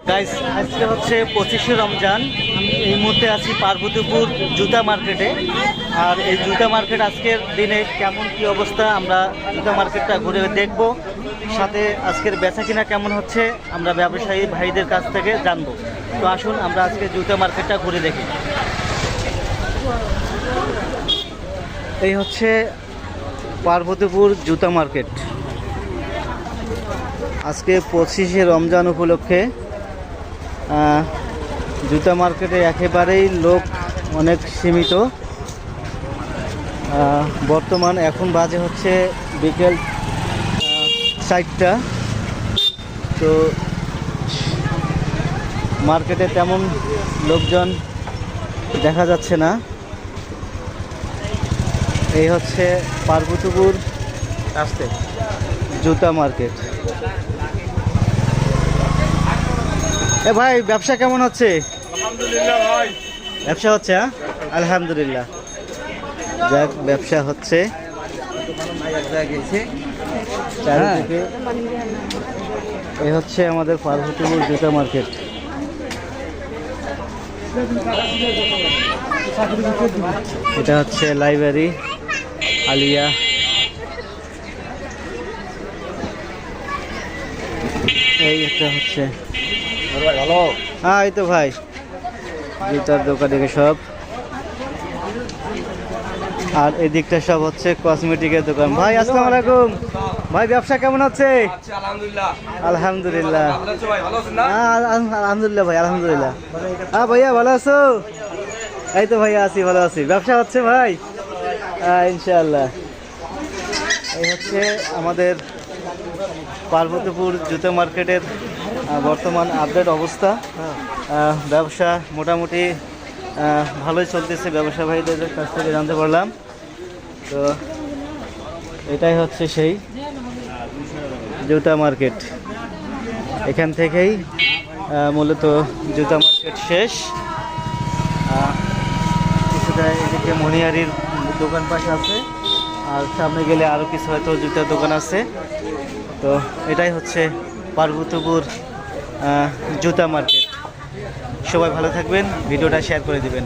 Guys, আজকে হচ্ছে 25শে রমজান। আমি এই মুহূর্তে আছি পার্বতীপুর জুতা মার্কেটে। আর এই জুতা মার্কেট আজকের দিনে কেমন কি অবস্থা, আমরা জুতা মার্কেটটা ঘুরে দেখব। সাথে আজকের বেচা কিনা কেমন হচ্ছে আমরা ব্যবসায়ী ভাইদের কাছ থেকে জানবো। তো আসুন আমরা আজকে জুতা মার্কেটটা ঘুরে দেখি। এই হচ্ছে পার্বতীপুর জুতা মার্কেট। আজকে 25শে রমজান উপলক্ষে জুতা মার্কেটে একেবারেই লোক অনেক সীমিত। বর্তমান এখন বাজে হচ্ছে বিকেল 4টা। তো মার্কেটে তেমন লোকজন দেখা যাচ্ছে না। এই হচ্ছে পার্বতীপুর জুতা মার্কেট। এ ভাই, ব্যবসা কেমন হচ্ছে? আলহামদুলিল্লাহ ভাই, ব্যবসা হচ্ছে? হ্যাঁ, আলহামদুলিল্লাহ। যাক, ব্যবসা হচ্ছে চারিদিকে। এই হচ্ছে আমাদের পার্বতীপুর জুতা মার্কেট। এটা হচ্ছে লাইব্রেরি আলিয়া। এই একটা হচ্ছে ভালো। হ্যাঁ, এই তো ভাই জুতার দোকান থেকে সব। আর এদিকটা সব হচ্ছে কসমেটিকের দোকান। ভাই আসসালামু আলাইকুম। ভাই ব্যবসা কেমন হচ্ছে? আলহামদুলিল্লাহ। আলহামদুলিল্লাহ। ভালো আছো ভাই? ভালো আছেন না? হ্যাঁ, আলহামদুলিল্লাহ ভাই, আলহামদুলিল্লাহ। হ্যাঁ ভাইয়া, ভালো আছো? এই তো ভাইয়া আছি, ভালো আছি। ব্যবসা হচ্ছে ভাই? ইনশাআল্লাহ। এই হচ্ছে আমাদের পার্বতীপুর জুতা মার্কেটের বর্তমান আপডেট অবস্থা। ব্যবসা মোটামুটি ভালোই চলতেছে, ব্যবসা ভাইদের কাছ থেকে জানতে পারলাম। তো এটাই হচ্ছে সেই জুতা মার্কেট। এখান থেকেই মূলত জুতা মার্কেট শেষ। কিছুটা এদিকে মনিহারির দোকান পাশে আছে, আর সামনে গেলে আরও কিছু হয়তো জুতার দোকান আছে। তো এটাই হচ্ছে পার্বতীপুর জুতা মার্কেট। সবাই ভালো থাকবেন, ভিডিওটা শেয়ার করে দিবেন।